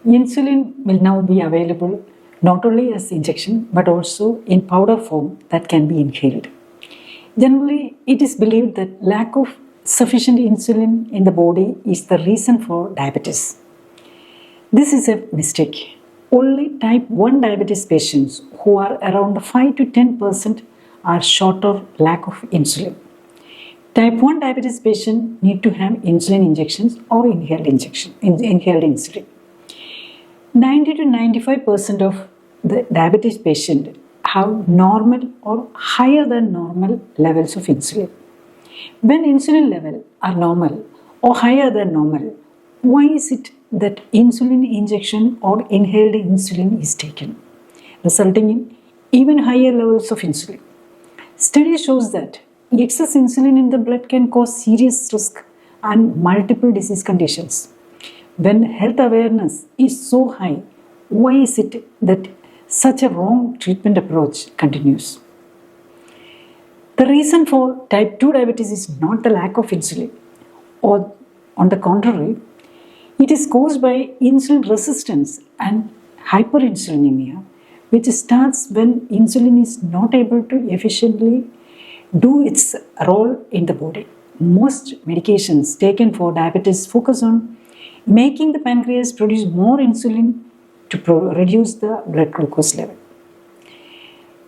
Insulin will now be available not only as injection but also in powder form that can be inhaled. Generally, it is believed that lack of sufficient insulin in the body is the reason for diabetes. This is a mistake. Only type 1 diabetes patients, who are around 5 to 10%, are short of lack of insulin. Type 1 diabetes patients need to have insulin injections or inhaled insulin. 90 to 95% of the diabetes patient have normal or higher than normal levels of insulin. When insulin levels are normal or higher than normal, why is it that insulin injection or inhaled insulin is taken, resulting in even higher levels of insulin? Study shows that excess insulin in the blood can cause serious risk and multiple disease conditions. When health awareness is so high, why is it that such a wrong treatment approach continues? The reason for type 2 diabetes is not the lack of insulin, or on the contrary, it is caused by insulin resistance and hyperinsulinemia, which starts when insulin is not able to efficiently do its role in the body. Most medications taken for diabetes focus on making the pancreas produce more insulin to reduce the blood glucose level.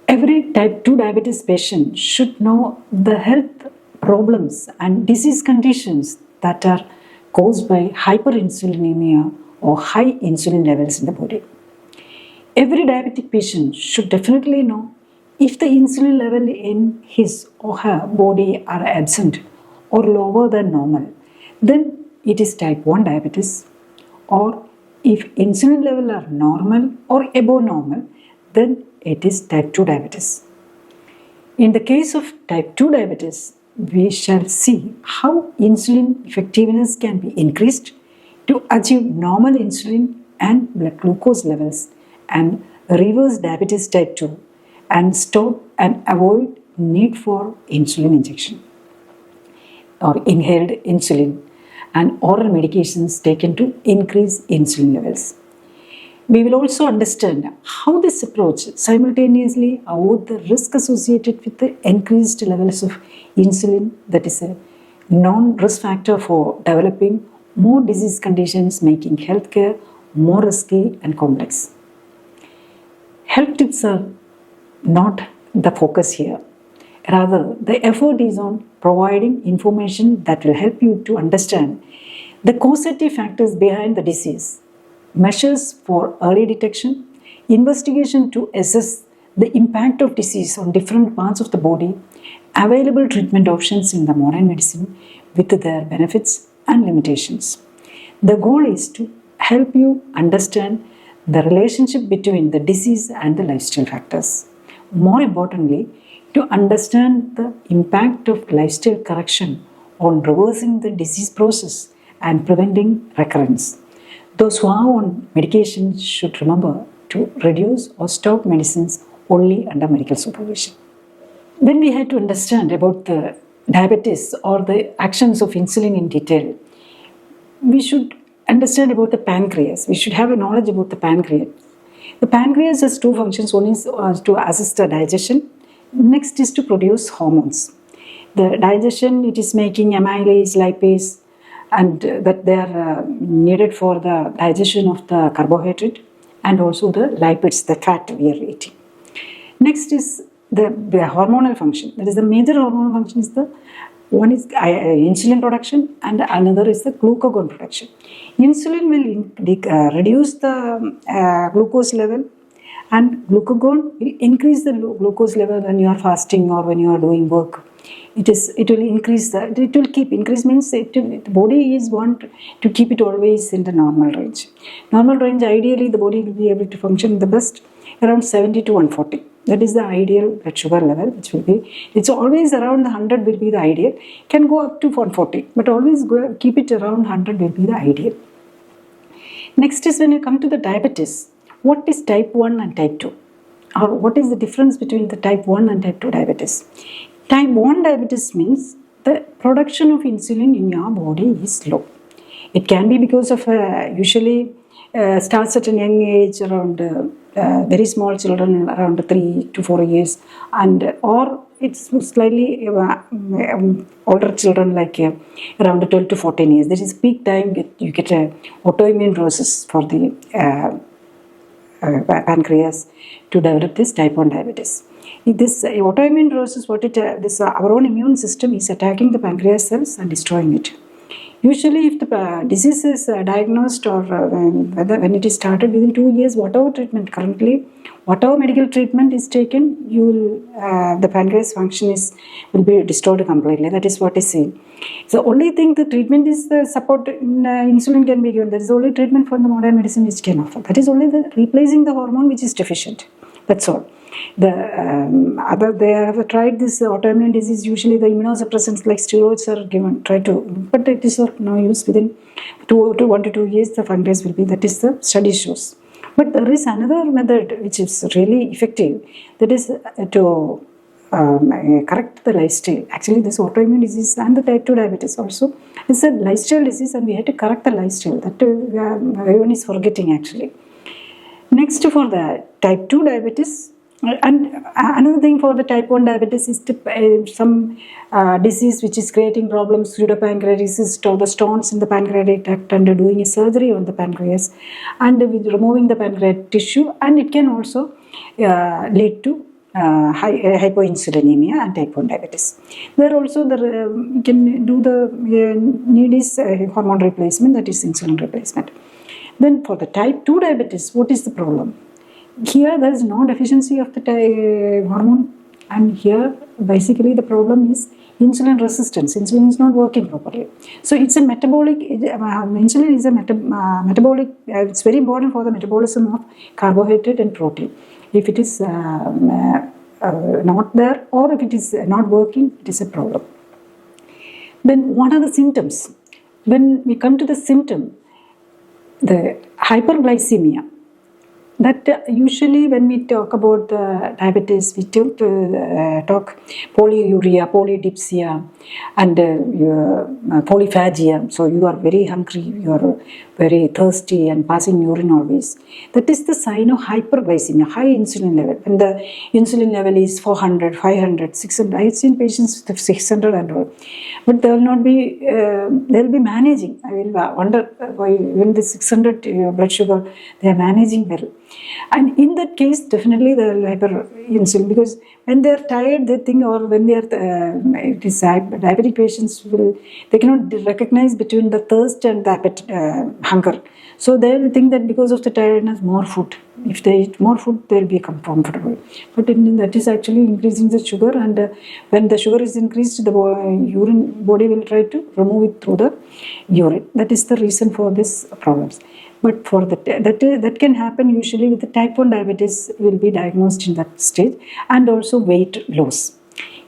Every type 2 diabetes patient should know the health problems and disease conditions that are caused by hyperinsulinemia or high insulin levels in the body. Every diabetic patient should definitely know if the insulin level in his or her body are absent or lower than normal, then it is type 1 diabetes, or if insulin level are normal or above normal, then it is type 2 diabetes. In the case of type 2 diabetes, we shall see how insulin effectiveness can be increased to achieve normal insulin and blood glucose levels and reverse diabetes type 2 and stop and avoid need for insulin injection or inhaled insulin and oral medications taken to increase insulin levels. We will also understand how this approach simultaneously avoids the risk associated with the increased levels of insulin, that is a non-risk factor for developing more disease conditions, making healthcare more risky and complex. Health tips are not the focus here. Rather, the effort is on providing information that will help you to understand the causative factors behind the disease, measures for early detection, investigation to assess the impact of disease on different parts of the body, available treatment options in the modern medicine with their benefits and limitations. The goal is to help you understand the relationship between the disease and the lifestyle factors. More importantly, to understand the impact of lifestyle correction on reversing the disease process and preventing recurrence. Those who are on medication should remember to reduce or stop medicines only under medical supervision. When we had to understand about the diabetes or the actions of insulin in detail, we should understand about the pancreas. We should have a knowledge about the pancreas. The pancreas has two functions. One is to assist the digestion. Next is to produce hormones. The digestion, it is making amylase, lipase, and that they are needed for the digestion of the carbohydrate and also the lipids, the fat we are eating. Next is the hormonal function. That is the major hormonal function is the one is insulin production and another is the glucagon production. Insulin will reduce the glucose level, and glucagon will increase the glucose level when you are fasting or when you are doing work. It will increase it will keep increase means the body is want to keep it always in the normal range. Normal range, ideally the body will be able to function the best around 70 to 140. That is the ideal blood sugar level, which will be, it's always around the 100 will be the ideal. Can go up to 140, but always keep it around 100 will be the ideal. Next is when you come to the diabetes. What is type 1 and type 2? Or what is the difference between the type 1 and type 2 diabetes? Type 1 diabetes means the production of insulin in your body is low. It can be because of usually starts at a young age, around very small children, around 3 to 4 years, and or it's slightly older children, like around 12 to 14 years. That is peak time you get a autoimmune process for the pancreas to develop this type 1 diabetes. This autoimmune process, our own immune system is attacking the pancreas cells and destroying it. Usually, if the disease is diagnosed or when it is started within 2 years, whatever medical treatment is taken, the pancreas function will be destroyed completely. That is what is seen. The only thing the treatment is the support insulin can be given. That is the only treatment for the modern medicine which can offer. That is only replacing the hormone which is deficient. That's all. They have tried this autoimmune disease. Usually the immunosuppressants like steroids are given, but it is of no use. Within 1 to 2 years the pancreas will be, that is the study shows. But there is another method which is really effective, that is to correct the lifestyle. Actually this autoimmune disease and the type 2 diabetes also is a lifestyle disease, and we have to correct the lifestyle. That everyone is forgetting actually. Next, for the type 2 diabetes, and another thing for the type 1 diabetes is some disease which is creating problems, pseudopancreatitis, or the stones in the pancreatic duct, and doing a surgery on the pancreas and with removing the pancreatic tissue, and it can also lead to hypoinsulinemia and type 1 diabetes. There also can do the need is hormone replacement, that is insulin replacement. Then for the type 2 diabetes, what is the problem? Here there is no deficiency of the hormone, and here basically the problem is insulin resistance. Insulin is not working properly. So it's a metabolic, insulin is a metabolic, it's very important for the metabolism of carbohydrate and protein. If it is not there, or if it is not working, it is a problem. Then what are the symptoms? When we come to the symptom, the hyperglycemia, that usually when we talk about diabetes, we talk polyuria, polydipsia, and polyphagia. So you are very hungry, you are very thirsty and passing urine always. That is the sign of hyperglycemia, high insulin level. When the insulin level is 400, 500, 600, I have seen patients with 600 and all. But they will not be, they will be managing. I will wonder why when the 600 blood sugar, they are managing well. And in that case, definitely the hyperinsulin, because when they are tired, they think, or when they are diabetic patients they cannot recognize between the thirst and the hunger. So they will think that because of the tiredness, more food. If they eat more food, they will be comfortable. But that is actually increasing the sugar, and when the sugar is increased, the body will try to remove it through the urine. That is the reason for these problems. But for that can happen usually with the type 1 diabetes, will be diagnosed in that stage, and also weight loss.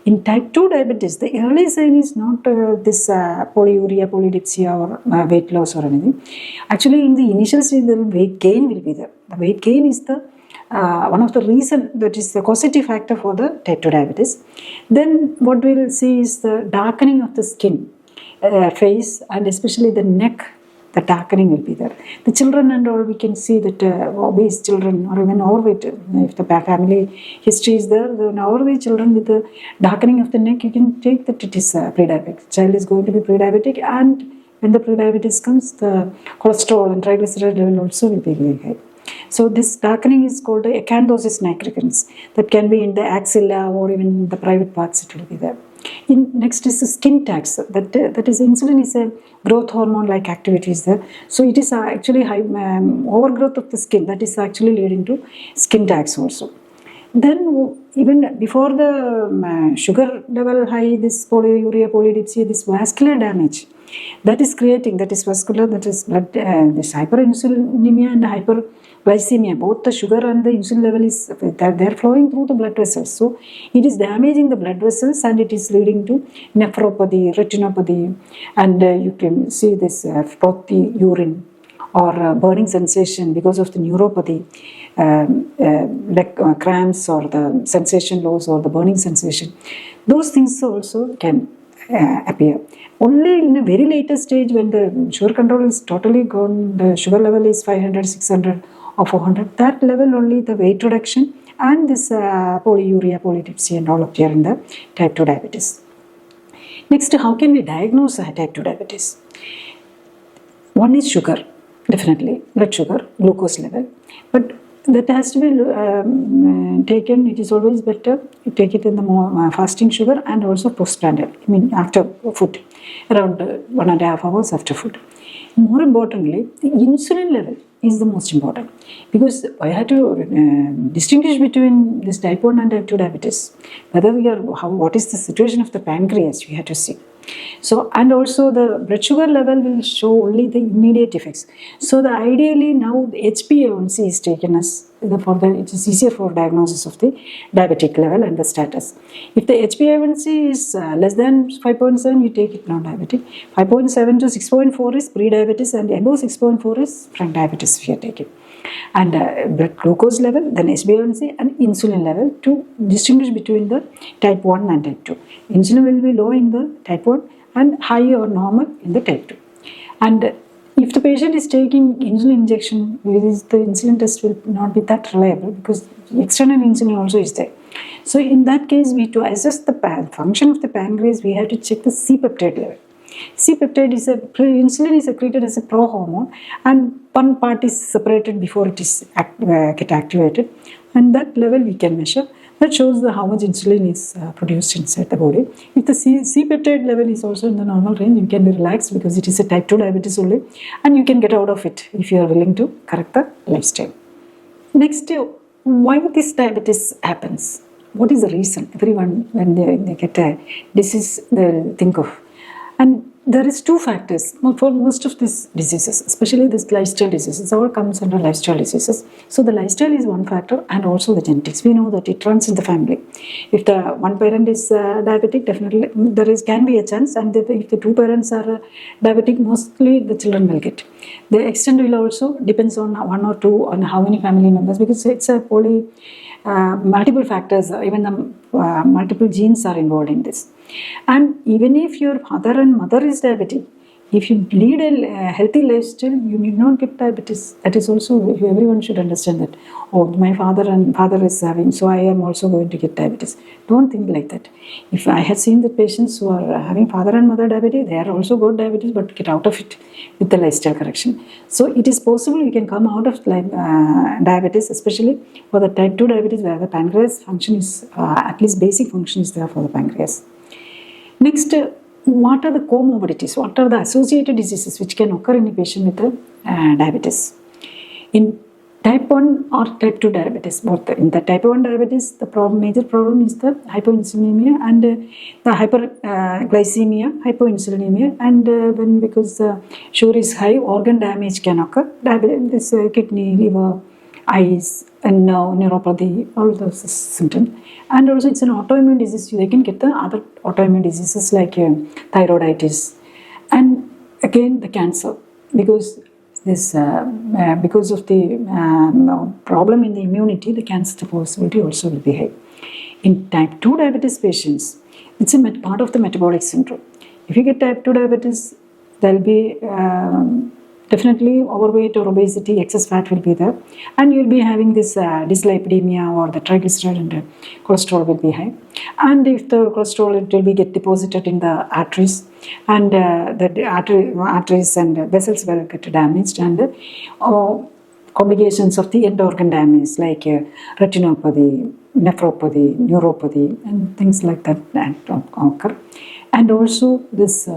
In type 2 diabetes, the early sign is not this polyuria, polydipsia, or weight loss or anything. Actually, in the initial stage, the weight gain will be there. The weight gain is the one of the reason, that is the causative factor for the type 2 diabetes. Then what we will see is the darkening of the skin, face, and especially the neck. The darkening will be there. The children and all, we can see that obese children, or even overweight, if the family history is there, the overweight children with the darkening of the neck, you can take that it is pre-diabetic. Child is going to be pre-diabetic, and when the pre-diabetes comes, the cholesterol and triglyceride level also will be very high. So this darkening is called acanthosis nigricans. That can be in the axilla or even in the private parts, it will be there. Next is the skin tags. That is, insulin is a growth hormone like activities there. So it is actually overgrowth of the skin that is actually leading to skin tags also. Then even before the sugar level high, this polyuria, polydipsia, this vascular damage that is creating, that is vascular, that is blood, this hyperinsulinemia and hyperglycemia, both the sugar and the insulin level is, they are flowing through the blood vessels. So it is damaging the blood vessels, and it is leading to nephropathy, retinopathy, and you can see this frothy urine or burning sensation because of the neuropathy, like cramps or the sensation loss or the burning sensation. Those things also can appear. Only in a very later stage, when the sugar control is totally gone, the sugar level is 500, 600 or 400, that level only the weight reduction and this polyuria, polydipsia and all appear in the type 2 diabetes. Next, how can we diagnose type 2 diabetes? One is sugar, definitely, blood sugar, glucose level. But that has to be taken, it is always better to take it in the fasting sugar and also postprandial, after food, around 1.5 hours after food. More importantly, the insulin level is the most important, because I had to distinguish between this type 1 and type 2 diabetes. Whether what is the situation of the pancreas, we have to see. So, and also the blood sugar level will show only the immediate effects. So, ideally now the HbA1c is taken as it is easier for diagnosis of the diabetic level and the status. If the HbA1c is less than 5.7, you take it non-diabetic. 5.7 to 6.4 is pre-diabetes, and above 6.4 is frank diabetes if you take it. And blood glucose level, then HbA1c and insulin level to distinguish between the type 1 and type 2. Insulin will be low in the type 1 and high or normal in the type 2. And if the patient is taking insulin injection, the insulin test will not be that reliable, because external insulin also is there. So in that case, to assess the function of the pancreas, we have to check the C-peptide level. C-peptide insulin is secreted as a pro-hormone, and one part is separated before it is get activated, and that level we can measure. That shows how much insulin is produced inside the body. If the C-peptide level is also in the normal range, you can be relaxed, because it is a type 2 diabetes only, and you can get out of it if you are willing to correct the lifestyle. Next, why this diabetes happens? What is the reason? Everyone, when they get a disease, they'll think of. And there is two factors for most of these diseases, especially these lifestyle diseases. All comes under lifestyle diseases. So the lifestyle is one factor, and also the genetics. We know that it runs in the family. If the one parent is diabetic, definitely can be a chance. And if the two parents are diabetic, mostly the children will get. The extent will also depends on one or two, on how many family members, because it's a multiple factors, even the multiple genes are involved in this. And even if your father and mother is diabetic, if you lead a healthy lifestyle, you need not get diabetes. That is also, everyone should understand that. Oh, my father is having, so I am also going to get diabetes. Don't think like that. If I have seen the patients who are having father and mother diabetes, they are also got diabetes, but get out of it with the lifestyle correction. So it is possible you can come out of diabetes, especially for the type 2 diabetes, where the pancreas function is, at least basic function is there for the pancreas. Next, what are the comorbidities? What are the associated diseases which can occur in a patient with diabetes? In type 1 or type 2 diabetes, both. In the type 1 diabetes, the major problem is the hypoinsulinemia and the hyperglycemia, hypoinsulinemia, and because the sugar is high, organ damage can occur. This kidney, liver, eyes, and neuropathy, all those symptoms. And also it's an autoimmune disease. They can get the other autoimmune diseases like thyroiditis, and again the cancer, because this because of the problem in the immunity, the cancer possibility also will be high. In type 2 diabetes patients, it's a part of the metabolic syndrome. If you get type 2 diabetes, there will be definitely overweight or obesity, excess fat will be there, and you'll be having this dyslipidemia, or the triglyceride and cholesterol will be high. And if the cholesterol, it will be get deposited in the arteries, and the arteries and vessels will get damaged, and complications of the end organ damage like retinopathy, nephropathy, neuropathy, and things like that occur. And also this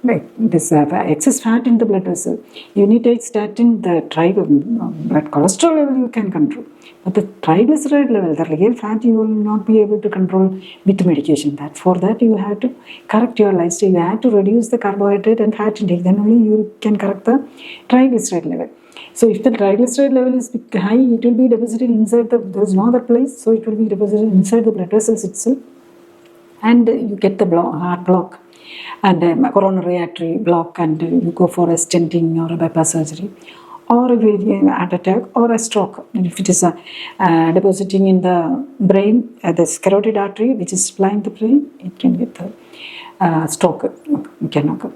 excess fat in the blood vessel. You need to take statin, the blood cholesterol level you can control, but the triglyceride level, the real fat, you will not be able to control with medication. For that you have to correct your lifestyle. You have to reduce the carbohydrate and fat intake, then only you can correct the triglyceride level. So if the triglyceride level is high, it will be deposited inside there is no other place, so it will be deposited inside the blood vessels itself, and you get the heart block and coronary artery block, and you go for a stenting or a bypass surgery. or a heart attack or a stroke. And if it is depositing in the brain, this carotid artery which is supplying the brain, it can get the stroke can occur.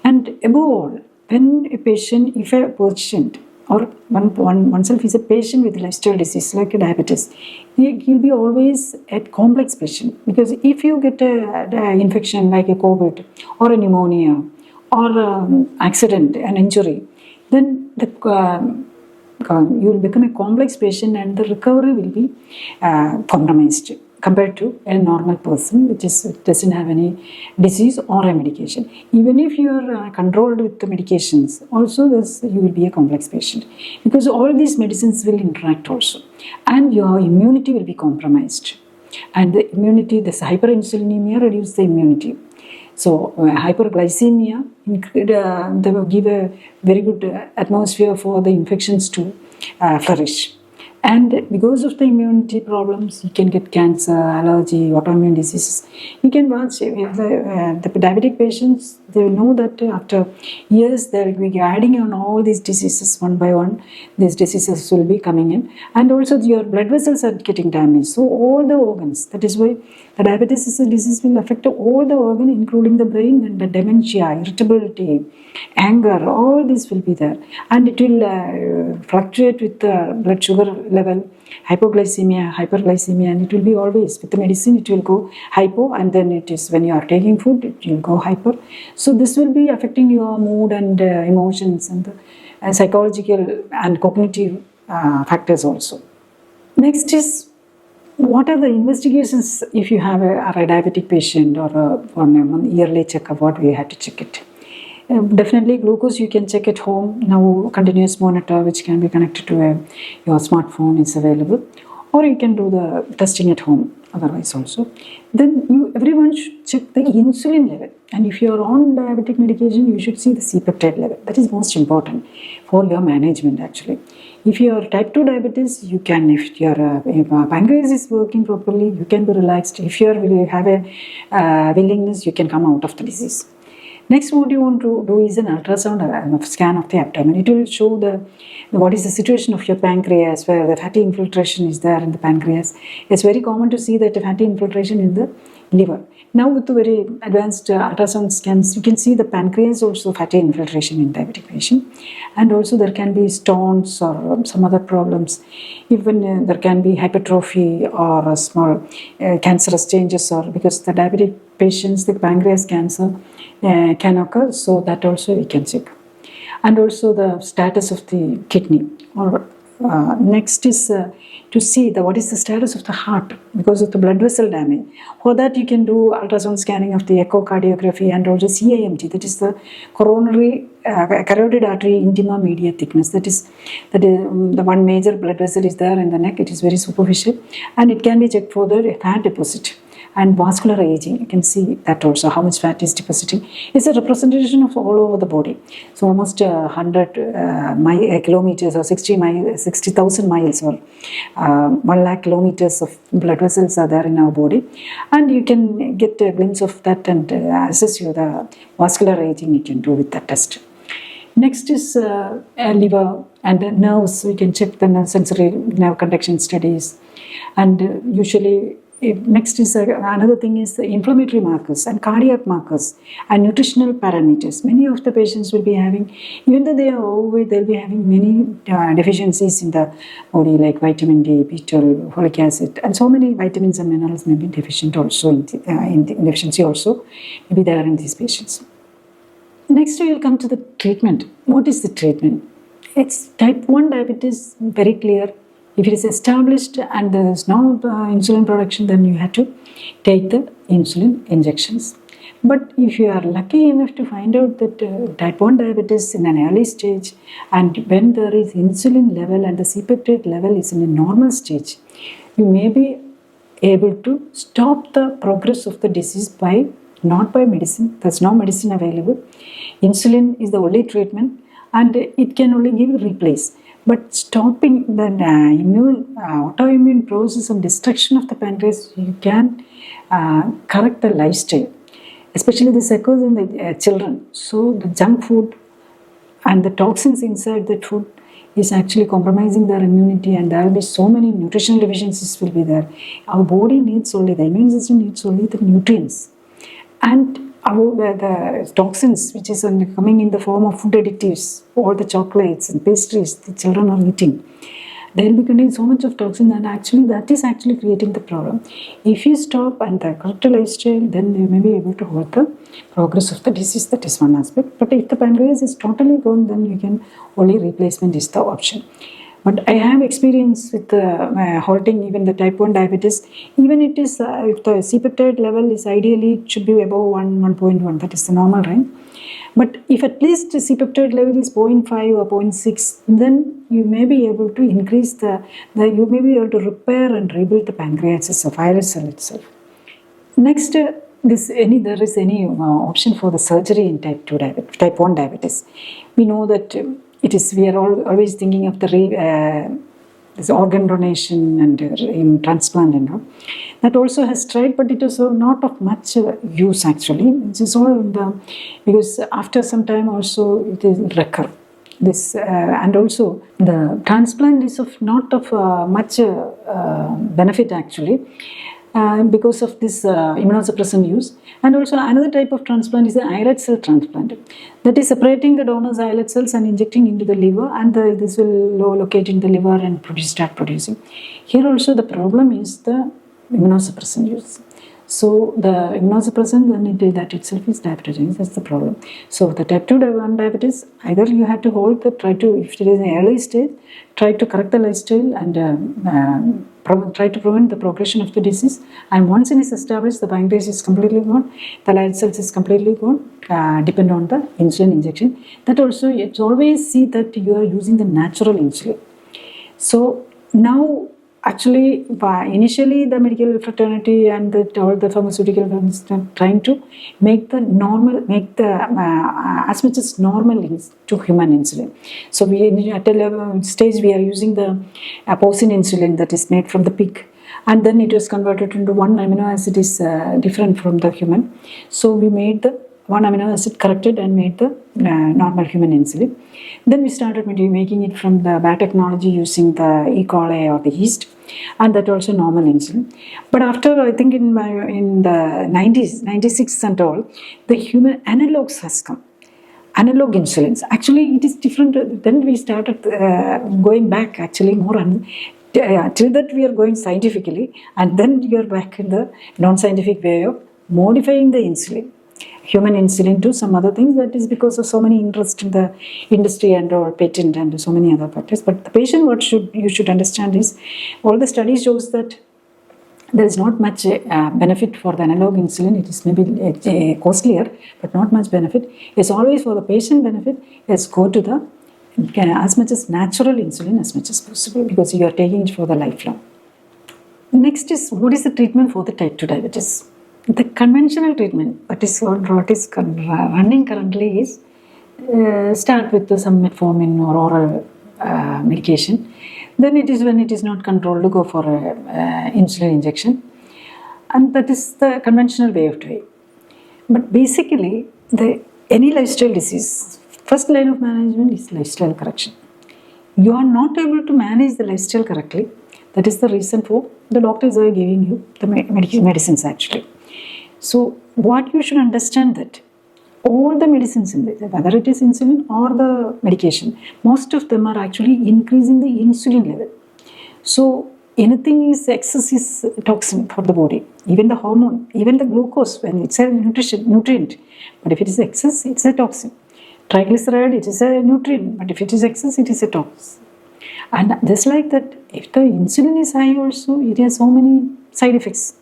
And above all, when a patient, if a patient or oneself is a patient with lifestyle disease like diabetes, he'll be always a complex patient, because if you get an infection like a COVID or a pneumonia or accident, an injury, then you will become a complex patient and the recovery will be compromised compared to a normal person which doesn't have any disease or a medication. Even if you are controlled with the medications, also you will be a complex patient, because all these medicines will interact also, and your immunity will be compromised. And the immunity, this hyperinsulinemia reduces the immunity. So hyperglycemia, they will give a very good atmosphere for the infections to flourish. And because of the immunity problems, you can get cancer, allergy, autoimmune diseases. You can watch the diabetic patients, they will know that after years they will be adding on all these diseases one by one. These diseases will be coming in. And also your blood vessels are getting damaged. So all the organs, that is why the diabetes is a disease will affect all the organs, including the brain, and the dementia, irritability, anger, all this will be there. And it will fluctuate with the blood sugar level, hypoglycemia, hyperglycemia, and it will be always with the medicine, it will go hypo, and then it is when you are taking food, it will go hyper. So this will be affecting your mood and emotions and the psychological and cognitive factors also. Next is, what are the investigations if you have a diabetic patient or on a yearly checkup, what we have to check it? Definitely glucose you can check at home. Now continuous monitor which can be connected to your smartphone is available, or you can do the testing at home otherwise also. Then everyone should check the insulin level, and if you are on diabetic medication, you should see the C-peptide level. That is most important for your management actually. If you are type 2 diabetes, you can, if your pancreas is working properly, you can be relaxed. If you have a willingness, you can come out of the disease. Next, what you want to do is an ultrasound scan of the abdomen. It will show what is the situation of your pancreas, where the fatty infiltration is there in the pancreas. It's very common to see that fatty infiltration in the liver. Now with the very advanced ultrasound scans, you can see the pancreas also fatty infiltration in diabetic patient. And also there can be stones or some other problems. Even there can be hypertrophy or small cancerous changes, or because the diabetic patients, the pancreas cancer can occur, so that also we can check. And also the status of the kidney. Or next is to see what is the status of the heart because of the blood vessel damage. For that you can do ultrasound scanning of the echocardiography and also CIMT, that is the coronary carotid artery intima media thickness. That is the one major blood vessel is there in the neck. It is very superficial, and it can be checked for the fat deposit. And vascular aging, you can see that also, how much fat is depositing. It's a representation of all over the body. So almost 100 kilometers or 60,000 miles or 1 lakh kilometers of blood vessels are there in our body. And you can get a glimpse of that and assess the vascular aging you can do with that test. Next is liver and nerves. We can check the sensory nerve conduction studies. And usually next is another thing is the inflammatory markers and cardiac markers and nutritional parameters. Many of the patients will be having, even though they are overweight, they'll be having many deficiencies in the body, like vitamin D, B12, folic acid, and so many vitamins and minerals may be deficient also in deficiency also may be there in these patients. Next we will come to the treatment. What is the treatment? It's type 1 diabetes, very clear. If it is established and there is no insulin production, then you have to take the insulin injections. But if you are lucky enough to find out that type 1 diabetes in an early stage, and when there is insulin level and the C-peptide level is in a normal stage, you may be able to stop the progress of the disease not by medicine. There's no medicine available. Insulin is the only treatment, and it can only give replace. But stopping the autoimmune process of destruction of the pancreas, you can correct the lifestyle. Especially this occurs in the children. So the junk food and the toxins inside that food is actually compromising their immunity, and there will be so many nutritional deficiencies will be there. Our body needs only, the immune system needs only the nutrients. And the toxins which is coming in the form of food additives, all the chocolates and pastries the children are eating, they will be containing so much of toxin, and actually that is actually creating the problem. If you stop and the correct lifestyle, then you may be able to halt the progress of the disease. That is one aspect. But if the pancreas is totally gone, then you can only replacement is the option. But I have experience with halting even the type 1 diabetes. Even it is, if the C-peptide level is ideally, it should be above 1.1, that is the normal range. But if at least the C-peptide level is 0.5 or 0.6, then you may be able to increase you may be able to repair and rebuild the pancreas as a islet cell itself. Next, there is any option for the surgery in type 1 diabetes. We know that we are always thinking of this organ donation and transplant and all. That also has tried, but it is not of much use actually. It is all because after some time also it will recur. And also the transplant is not of much benefit actually. Because of this immunosuppressant use. And also another type of transplant is the islet cell transplant. That is separating the donor's islet cells and injecting into the liver, and this will locate in the liver and start producing. Here also the problem is the immunosuppressant use. So the immunosuppressant, then that itself is diabetogenic. That's the problem. So the type 2 diabetes, either you have to if it is an early stage, try to correct the lifestyle and try to prevent the progression of the disease. And once it is established, the pancreas is completely gone, the islet cells is completely gone, depend on the insulin injection. That also, it's always see that you are using the natural insulin. So now, actually, initially the medical fraternity and all the pharmaceutical firms are trying to make as much as normal to human insulin. So at a level stage we are using the porcine insulin that is made from the pig, and then it was converted into one amino acid is different from the human. So we made the one amino acid corrected and made the normal human insulin. Then we started making it from the biotechnology using the E. coli or the yeast, and that also normal insulin. But after, I think in the 90s, 96 and all, the human analogs has come. Analog insulins. Actually, it is different. Then we started going back actually more till that we are going scientifically, and then you are back in the non-scientific way of modifying the insulin. Human insulin to some other things. That is because of so many interest in the industry and or patent and so many other factors. But the patient, you should understand is, all the studies shows that there is not much benefit for the analog insulin. It is maybe costlier, but not much benefit. It's always for the patient benefit. Let's go to the as much as natural insulin as much as possible, because you are taking it for the lifelong. Next is, what is the treatment for the type 2 diabetes? The conventional treatment, what is running currently is start with some metformin or oral medication. Then it is, when it is not controlled, to go for insulin injection, and that is the conventional way of doing. But basically, any lifestyle disease, first line of management is lifestyle correction. You are not able to manage the lifestyle correctly. That is the reason for the doctors are giving you the medicines actually. So what you should understand that all the medicines, whether it is insulin or the medication, most of them are actually increasing the insulin level. So anything is excess is toxin for the body. Even the hormone, even the glucose, when it's a nutrient, but if it is excess, it's a toxin. Triglyceride, it is a nutrient, but if it is excess, it is a toxin. And just like that, if the insulin is high also, it has so many side effects.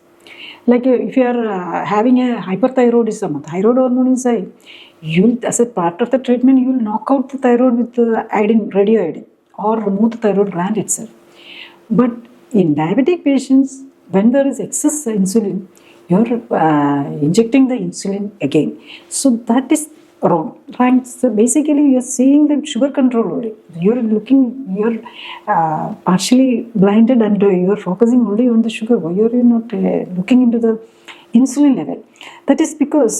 Like if you are having a hyperthyroidism, thyroid hormone is high, as a part of the treatment, you will knock out the thyroid with radioiodine, or remove the thyroid gland itself. But in diabetic patients, when there is excess insulin, you are injecting the insulin again. So that is wrong. Right? So basically, you are seeing the sugar control only. You are partially blinded, and you are focusing only on the sugar. You are not looking into the insulin level. That is because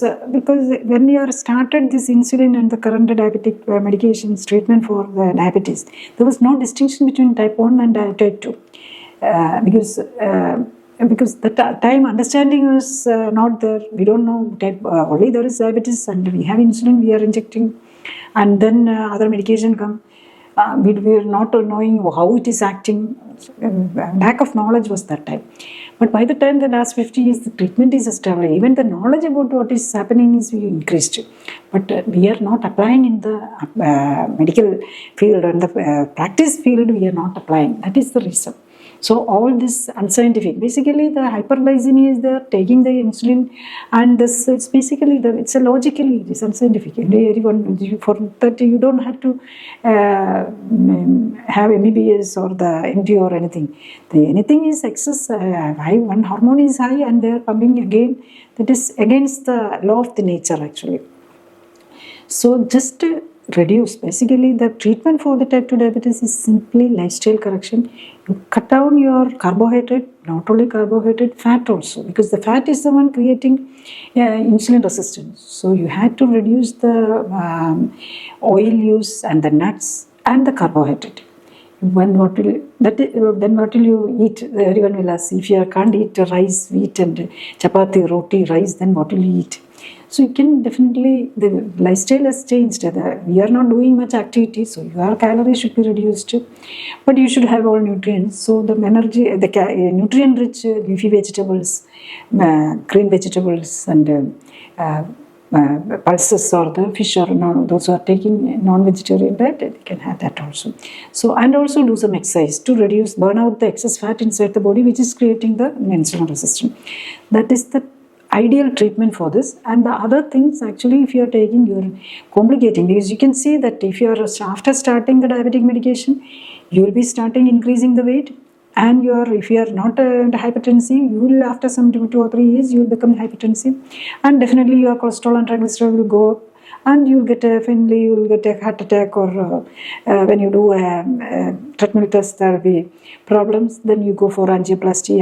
when you are started this insulin and the current diabetic medications treatment for the diabetes, there was no distinction between type 1 and type 2 because the time understanding was not there. We don't know type, only there is diabetes and we have insulin we are injecting, and then other medication come. We are not knowing how it is acting. Lack of knowledge was that time. But by the time the last 50 years, the treatment is established. Even the knowledge about what is happening is increased. But we are not applying in the medical field or in the practice field, we are not applying. That is the reason. So all this unscientific, basically the hyperglycemia is there, taking the insulin, and this it's basically it's a logically it is unscientific. Everyone for that you don't have to have MBBS or the MD or anything. Anything is excess high. One hormone is high and they are pumping again. That is against the law of the nature actually. So just reduce. Basically, the treatment for the type 2 diabetes is simply lifestyle correction. You cut down your carbohydrate, not only carbohydrate, fat also, because the fat is the one creating insulin resistance. So you had to reduce the oil use and the nuts and the carbohydrate. Then what will you eat? Everyone will ask, if you can't eat rice, wheat and chapati, roti, rice, then what will you eat? So you can definitely, the lifestyle has changed. We are not doing much activity, so your calories should be reduced. But you should have all nutrients. So the energy, the nutrient-rich leafy vegetables, green vegetables and pulses or the fish or those who are taking non-vegetarian diet, they can have that also. So and also do some exercise to burn out the excess fat inside the body, which is creating the insulin resistance. That is the ideal treatment for this. And the other things actually, if you are taking, you are complicating, because you can see that if you are after starting the diabetic medication, you will be starting increasing the weight, and if you are not hypertensive, you will after some 2 or 3 years you will become hypertensive, and definitely your cholesterol and triglyceride will go up, and you will get a heart attack, or when you do treadmill test there will be problems. Then you go for angioplasty,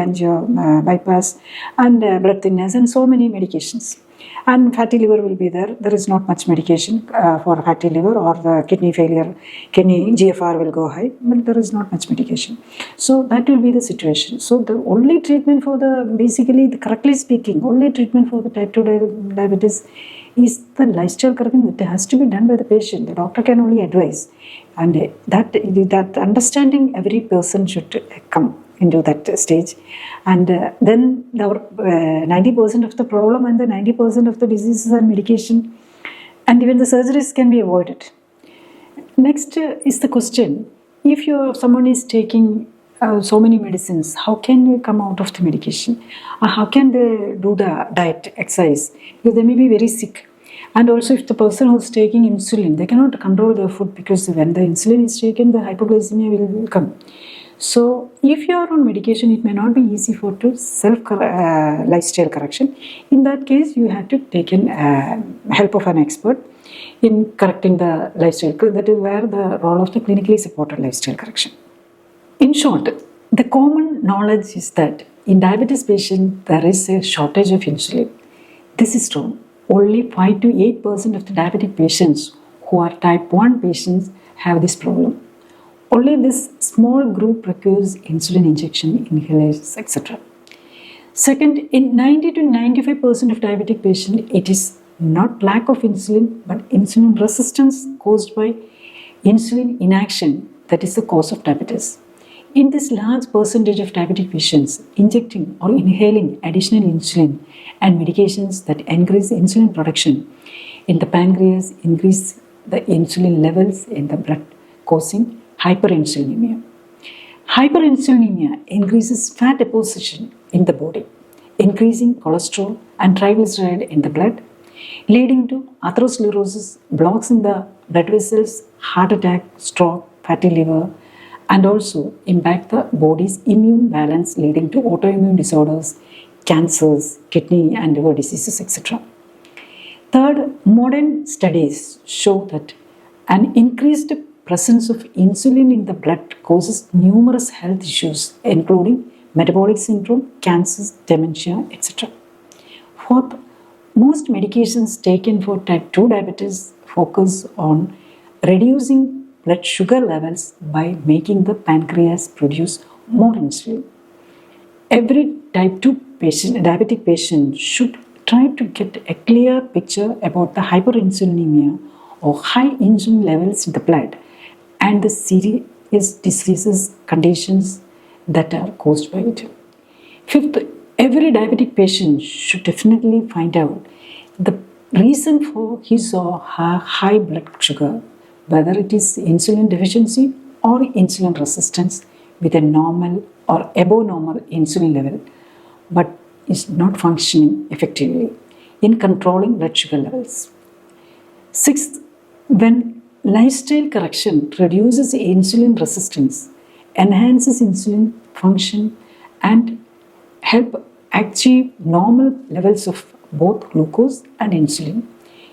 bypass, and blood thinners, and so many medications. And fatty liver will be there. There is not much medication for fatty liver, or the kidney failure, kidney GFR will go high, but there is not much medication. So that will be the situation. So the only treatment for correctly speaking, only treatment for the type 2 diabetes is the lifestyle correction. It has to be done by the patient. The doctor can only advise. And that understanding, every person should come into that stage, and then our 90% of the problem and the 90% of the diseases and medication and even the surgeries can be avoided. Next is the question, if someone is taking so many medicines, how can you come out of the medication? How can they do the diet, exercise? Because they may be very sick. And also if the person who is taking insulin, they cannot control their food, because when the insulin is taken, the hypoglycemia will come. So if you are on medication, it may not be easy to lifestyle correction. In that case, you have to take in help of an expert in correcting the lifestyle. That is where the role of the clinically supported lifestyle correction. In short, the common knowledge is that in diabetes patients, there is a shortage of insulin. This is true. Only 5 to 8% of the diabetic patients who are type 1 patients have this problem. Only this small group requires insulin injection, inhalers, etc. Second, in 90 to 95% of diabetic patients, it is not lack of insulin, but insulin resistance caused by insulin inaction that is the cause of diabetes. In this large percentage of diabetic patients, injecting or inhaling additional insulin and medications that increase insulin production in the pancreas increase the insulin levels in the blood, causing hyperinsulinemia. Hyperinsulinemia increases fat deposition in the body, increasing cholesterol and triglyceride in the blood, leading to atherosclerosis, blocks in the blood vessels, heart attack, stroke, fatty liver, and also impact the body's immune balance, leading to autoimmune disorders, cancers, kidney and liver diseases, etc. Third, modern studies show that an increased presence of insulin in the blood causes numerous health issues, including metabolic syndrome, cancers, dementia, etc. Fourth, most medications taken for type 2 diabetes focus on reducing blood sugar levels by making the pancreas produce more insulin. Every type 2 patient, diabetic patient should try to get a clear picture about the hyperinsulinemia or high insulin levels in the blood and the serious diseases, conditions that are caused by it. Fifth, every diabetic patient should definitely find out the reason for his or her high blood sugar, whether it is insulin deficiency or insulin resistance with a normal or above normal insulin level, but is not functioning effectively in controlling blood sugar levels. Sixth, when lifestyle correction reduces insulin resistance, enhances insulin function, and help achieve normal levels of both glucose and insulin,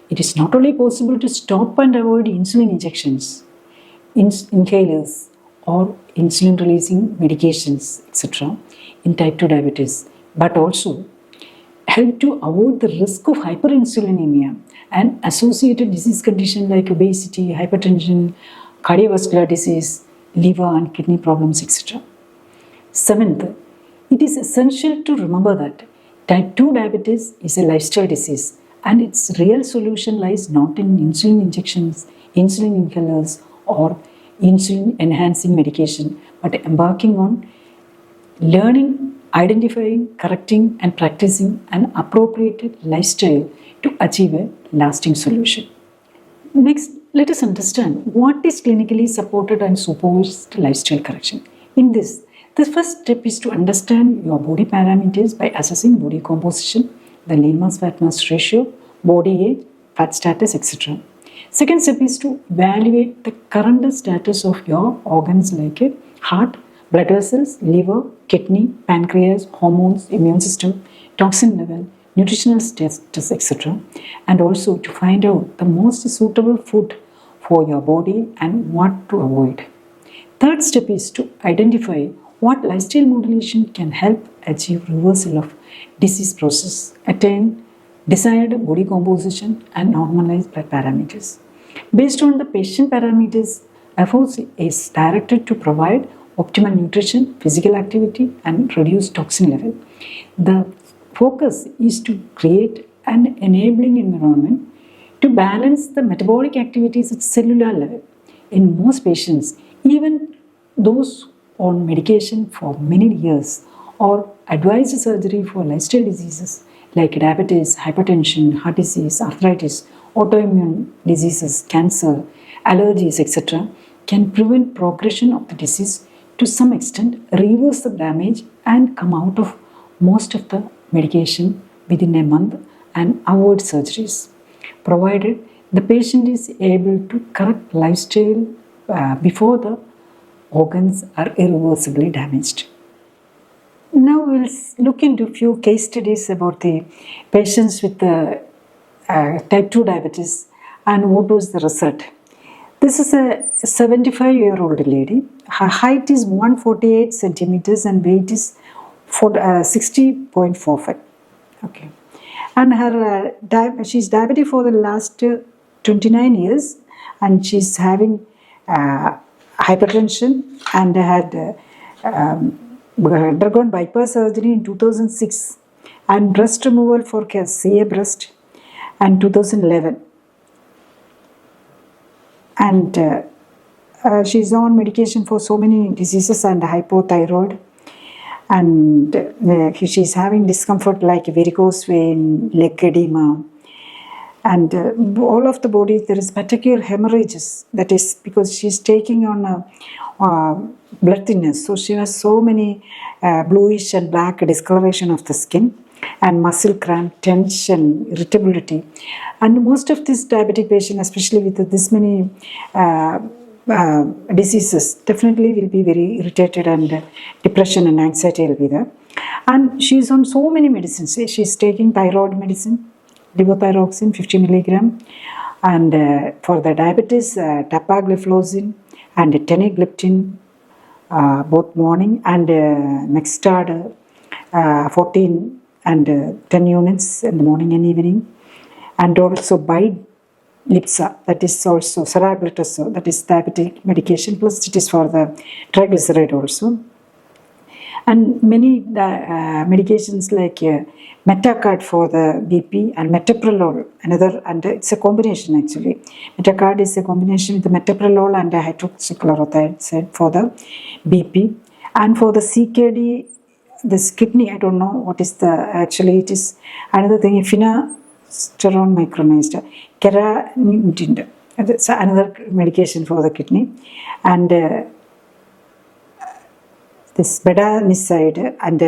it is not only possible to stop and avoid insulin injections, inhalers, or insulin releasing medications, etc., in type 2 diabetes, but also help to avoid the risk of hyperinsulinemia and associated disease conditions like obesity, hypertension, cardiovascular disease, liver and kidney problems, etc. Seventh, it is essential to remember that type 2 diabetes is a lifestyle disease and its real solution lies not in insulin injections, insulin inhalers, or insulin enhancing medication, but embarking on learning, identifying, correcting, and practicing an appropriate lifestyle to achieve a lasting solution. Next, let us understand what is clinically supported and supervised lifestyle correction. In this, the first step is to understand your body parameters by assessing body composition, the lean mass fat mass ratio, body age, fat status, etc. Second step is to evaluate the current status of your organs like heart, blood vessels, liver, kidney, pancreas, hormones, immune system, toxin level, nutritional status, etc. And also to find out the most suitable food for your body and what to avoid. Third step is to identify what lifestyle modulation can help achieve reversal of disease process, attain desired body composition and normalize blood parameters. Based on the patient parameters, efforts is directed to provide optimal nutrition, physical activity and reduce toxin level. The focus is to create an enabling environment to balance the metabolic activities at cellular level. In most patients, even those on medication for many years or advised surgery for lifestyle diseases like diabetes, hypertension, heart disease, arthritis, autoimmune diseases, cancer, allergies, etc., can prevent progression of the disease to some extent, reverse the damage and come out of most of the medication within a month and avoid surgeries, provided the patient is able to correct lifestyle before the organs are irreversibly damaged. Now we'll look into a few case studies about the patients with the type 2 diabetes and what was the result. This is a 75-year-old lady. Her height is 148 centimeters and weight is 60.45. Okay. And her she's diabetic for the last 29 years and she's having hypertension and had undergone bypass surgery in 2006 and breast removal for CA breast in 2011. And she's on medication for so many diseases and hypothyroid. And she's having discomfort like varicose vein, leg edema. And all of the body, there is particular hemorrhages. That is because she's taking on blood thinners. So she has so many bluish and black discoloration of the skin and muscle cramp, tension, irritability. And most of these diabetic patients, especially with this many diseases, definitely will be very irritated and depression and anxiety will be there. And she's on so many medicines. She's taking thyroid medicine, levothyroxine 50 milligram, and for the diabetes, dapagliflozin and teneligliptin both morning, and Nextard 14 and 10 units in the morning and evening, and also by Lipsa, that is also seraglutazole, that is diabetic medication, plus it is for the triglyceride also. And many medications like Metacard for the BP and metoprolol, another, and it's a combination actually. Metacard is a combination with the metoprolol and hydroxychlorothioneide for the BP. And for the CKD, this kidney, I don't know what is the, actually it is another thing, finasterone micronized, carnitine, it's another medication for the kidney. And this bedanicide and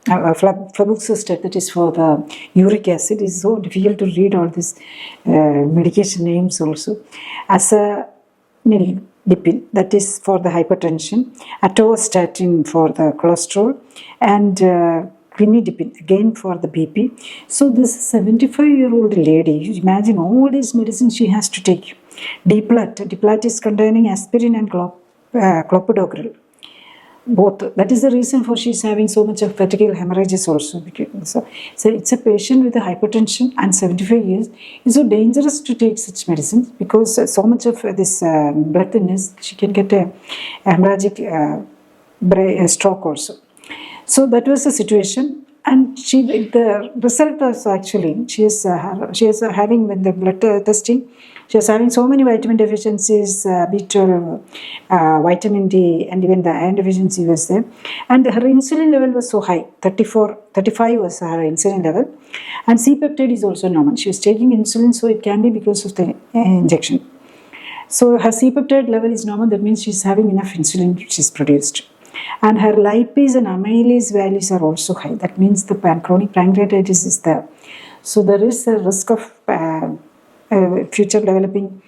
fluvoxostat, that is for the uric acid. Is so difficult to read all these medication names also. Azadirachtin, that is for the hypertension, atorvastatin for the cholesterol, and quinidipine again for the BP. So this 75-year-old lady, you imagine all these medicines she has to take. Diplat is containing aspirin and clopidogrel. Both. That is the reason for she is having so much of vertical hemorrhages also. So it's a patient with a hypertension and 75 years. It's so dangerous to take such medicines because so much of this blood thinness, she can get a hemorrhagic stroke also. So that was the situation, and the result was actually she is having, with the blood testing, she was having so many vitamin deficiencies, B12, vitamin D, and even the iron deficiency was there. And her insulin level was so high, 35 was her insulin level. And C-peptide is also normal. She was taking insulin, so it can be because of the injection. So her C-peptide level is normal, that means she is having enough insulin which is produced. And her lipase and amylase values are also high. That means the chronic pancreatitis is there. So there is a risk of future developing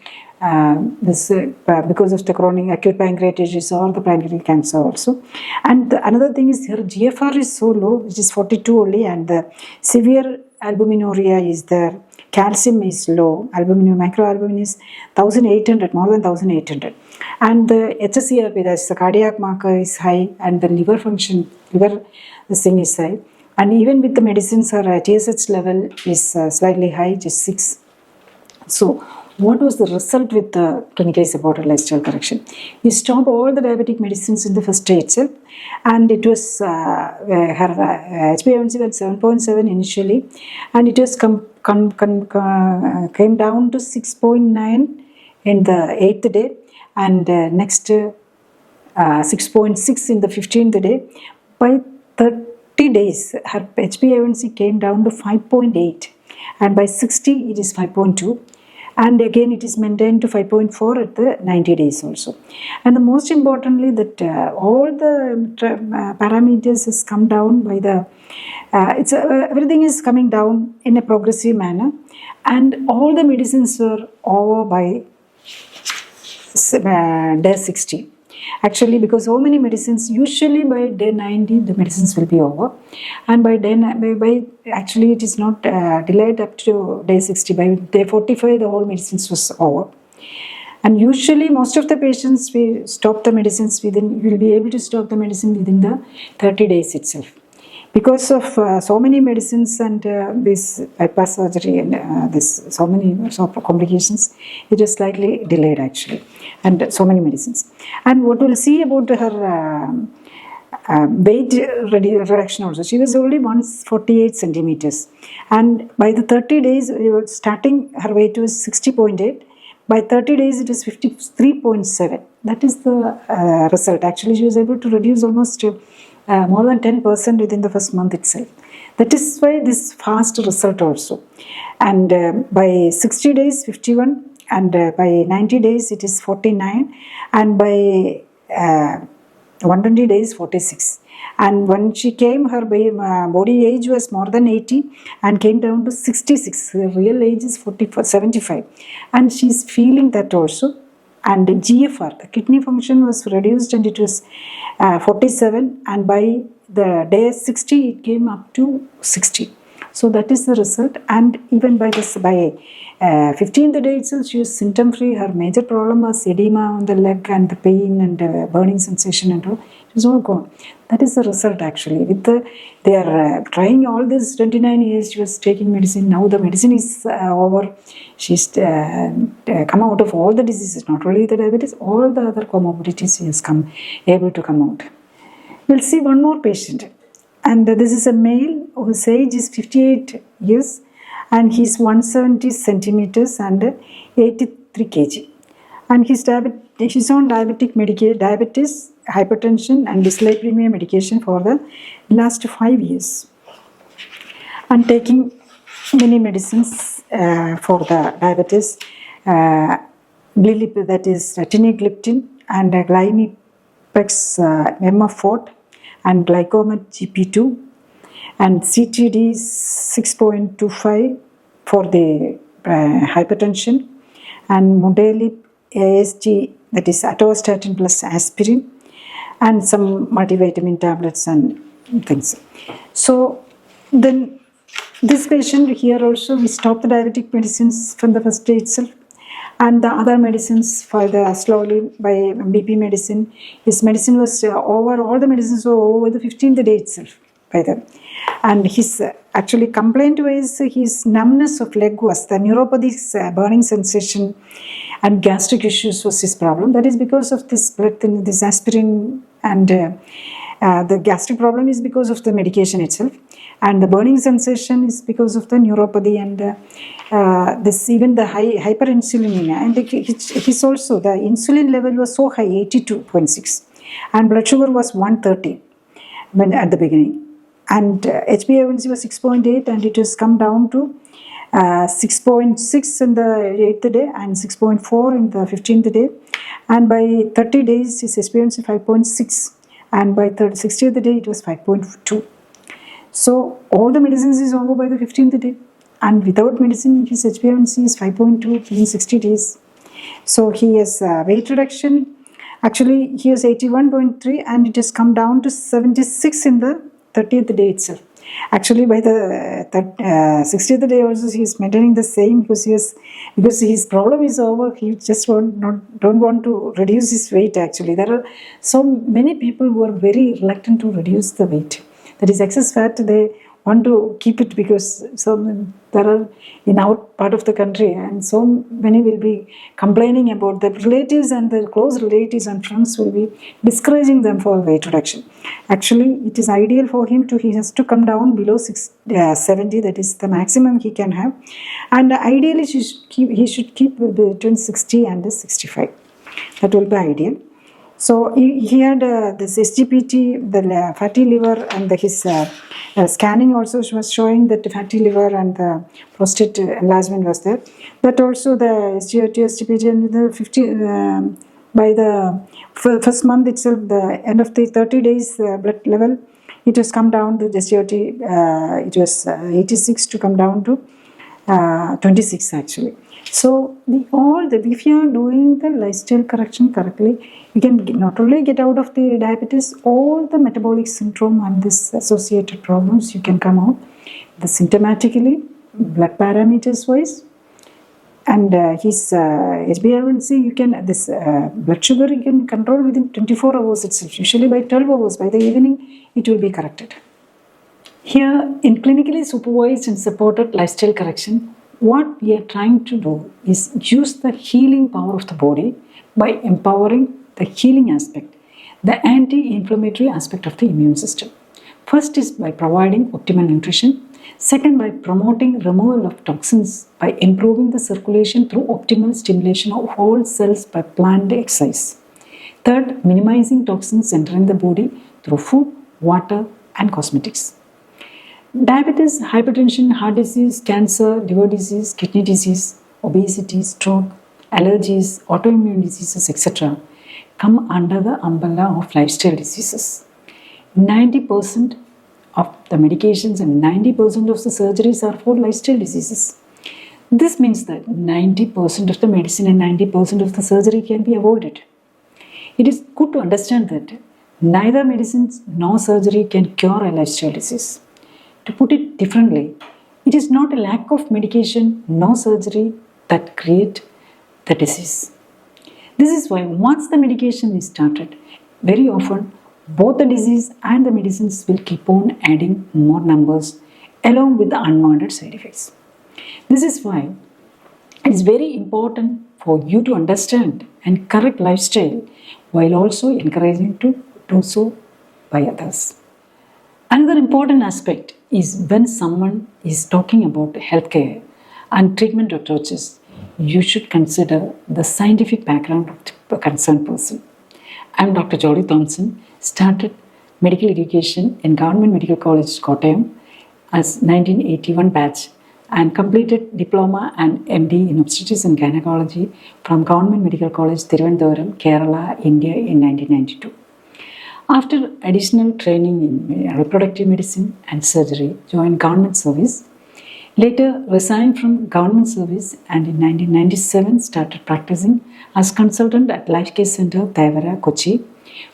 because of the chronic acute pancreatitis or the pancreatic cancer also. And another thing is her GFR is so low, which is 42 only, and the severe albuminuria is there. Calcium is low. Microalbumin is 1800, more than 1800. And the HSCRP, that's the cardiac marker, is high, and the liver function, this thing is high. And even with the medicines, her TSH level is slightly high, just 6. So what was the result with the clinically supported lifestyle correction? We stopped all the diabetic medicines in the first day itself, and it was her HbA1c was 7.7 initially, and it was came down to 6.9 in the 8th day, and next 6.6 in the 15th day. By 30 days, her HbA1c came down to 5.8, and by 60 it is 5.2. And again it is maintained to 5.4 at the 90 days also. And the most importantly, that all the parameters has come down by the everything is coming down in a progressive manner, and all the medicines were over by day 60. Actually, because so many medicines, usually by day 90 the medicines will be over, and by actually it is not delayed up to day 60. By day 45 the whole medicines was over. And usually most of the patients, we stop the medicines will be able to stop the medicine within the 30 days itself. Because of so many medicines and this bypass surgery and so many complications, it is slightly delayed actually, and so many medicines. And what we'll see about her weight reduction also, she was only 148 centimeters, and by the 30 days, starting her weight was 60.8. By 30 days, it is 53.7. That is the result. Actually, she was able to reduce almost more than 10% within the first month itself. That is why this fast result also. And by 60 days, 51, and by 90 days, it is 49, and by 120 days, 46. And when she came, her body age was more than 80 and came down to 66. Her real age is 75. And she's feeling that also. And GFR, the kidney function, was reduced, and it was 47, and by the day 60 it came up to 60. So that is the result, and even by 15th day itself, she was symptom free. Her major problem was edema on the leg and the pain and burning sensation and all. It was all gone. That is the result actually. They are trying all this 29 years. She was taking medicine. Now the medicine is over. She's come out of all the diseases, not only the diabetes, all the other comorbidities. She has able to come out. We'll see one more patient. And this is a male whose age is 58 years and he's 170 centimeters and 83 kg. And he's on diabetes, hypertension and dyslipidemia medication for the last 5 years. And taking many medicines for the diabetes, that is tinagliptin and glimipex MF4 and glycomet GP2 and CTD 6.25 for the hypertension and modalib AST, that is atorvastatin plus aspirin, and some multivitamin tablets and things. So then this patient here also, we stopped the diabetic medicines from the first day itself, and the other medicines for the slowly by BP medicine. His medicine was over, all the medicines were over the 15th day itself by them. And his actually complaint was his numbness of leg was the neuropathic burning sensation and gastric issues was his problem. That is because of this blood thin, this aspirin, and the gastric problem is because of the medication itself, and the burning sensation is because of the neuropathy and this even the hyperinsulinemia, and his also the insulin level was so high, 82.6, and blood sugar was 130 when at the beginning, and HbA1c was 6.8 and it has come down to 6.6 in the 8th day and 6.4 in the 15th day, and by 30 days his HbA1c 5.6, and by 60th day it was 5.2. So all the medicines is over by the 15th day, and without medicine his HbA1c is 5.2 in 60 days. So he has weight reduction. Actually he was 81.3 and it has come down to 76 in the 30th day itself. Actually by the 60th day also he is maintaining the same because his problem is over. He just don't want to reduce his weight. Actually there are so many people who are very reluctant to reduce the weight. That is excess fat, they want to keep it because there are in our part of the country, and so many will be complaining about the relatives, and the close relatives and friends will be discouraging them for weight reduction. Actually it is ideal for him he has to come down below 70, that is the maximum he can have, and ideally he should keep between 60 and 65. That will be ideal. So he had this SGPT, the fatty liver, and his scanning also was showing that the fatty liver and the prostate enlargement was there. That also the SGOT, SGPT, and the by the first month itself, the end of the 30 days blood level, it has come down to the SGOT, it was 86 to come down to 26 actually. So if you are doing the lifestyle correction correctly, you can not only get out of the diabetes, all the metabolic syndrome and this associated problems you can come out. The symptomatically, blood parameters wise, and his HbA1c, blood sugar you can control within 24 hours itself. Usually by 12 hours, by the evening, it will be corrected. Here in clinically supervised and supported lifestyle correction, what we are trying to do is use the healing power of the body by empowering the healing aspect, the anti-inflammatory aspect of the immune system. First is by providing optimal nutrition. Second, by promoting removal of toxins by improving the circulation through optimal stimulation of all cells by planned exercise. Third, minimizing toxins entering the body through food, water, and cosmetics. Diabetes, hypertension, heart disease, cancer, liver disease, kidney disease, obesity, stroke, allergies, autoimmune diseases, etc. come under the umbrella of lifestyle diseases. 90% of the medications and 90% of the surgeries are for lifestyle diseases. This means that 90% of the medicine and 90% of the surgery can be avoided. It is good to understand that neither medicines nor surgery can cure a lifestyle disease. To put it differently, It is not a lack of medication, no surgery that create the disease. This is why once the medication is started, very often both the disease and the medicines will keep on adding more numbers along with the unwanted side effects. This is why it is very important for you to understand and correct lifestyle while also encouraging to do so by others. Another important aspect is when someone is talking about healthcare and treatment approaches, you should consider the scientific background of the concerned person. I am Dr. Jolly Thomson, started medical education in Government Medical College, Kottayam as 1981 batch and completed diploma and MD in obstetrics and gynecology from Government Medical College, Thiruvananthapuram, Kerala, India in 1992. After additional training in reproductive medicine and surgery, joined government service. Later resigned from government service and in 1997 started practicing as consultant at Life Care Center, Tevara, Kochi,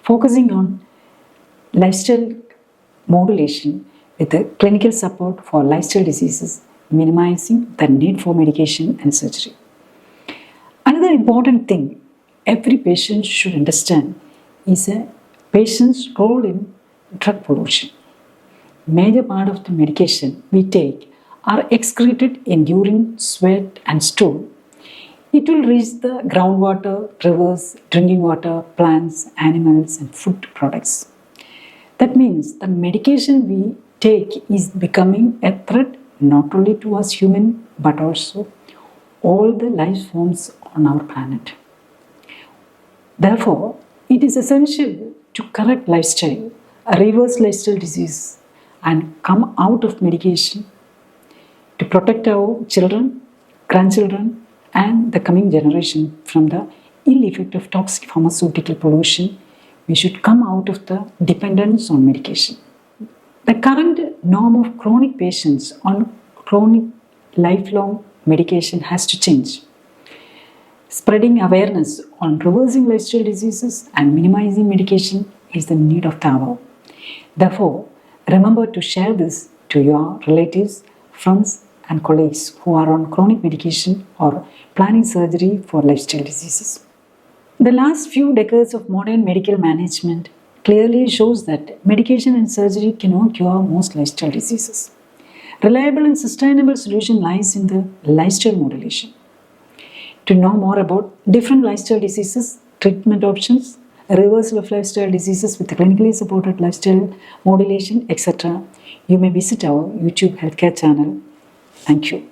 focusing on lifestyle modulation with a clinical support for lifestyle diseases, minimizing the need for medication and surgery. Another important thing every patient should understand is a patient's role in drug pollution. Major part of the medication we take are excreted in urine, sweat and stool. It will reach the groundwater, rivers, drinking water, plants, animals and food products. That means the medication we take is becoming a threat not only to us human but also all the life forms on our planet. Therefore, it is essential to correct lifestyle, reverse lifestyle disease and come out of medication to protect our children, grandchildren and the coming generation from the ill effect of toxic pharmaceutical pollution. We should come out of the dependence on medication. The current norm of chronic patients on chronic lifelong medication has to change. Spreading awareness on reversing lifestyle diseases and minimizing medication is the need of the hour. Therefore, remember to share this to your relatives, friends and colleagues who are on chronic medication or planning surgery for lifestyle diseases. The last few decades of modern medical management clearly shows that medication and surgery cannot cure most lifestyle diseases. Reliable and sustainable solution lies in the lifestyle modulation. To know more about different lifestyle diseases, treatment options, reversal of lifestyle diseases with clinically supported lifestyle modulation, etc., you may visit our YouTube healthcare channel. Thank you.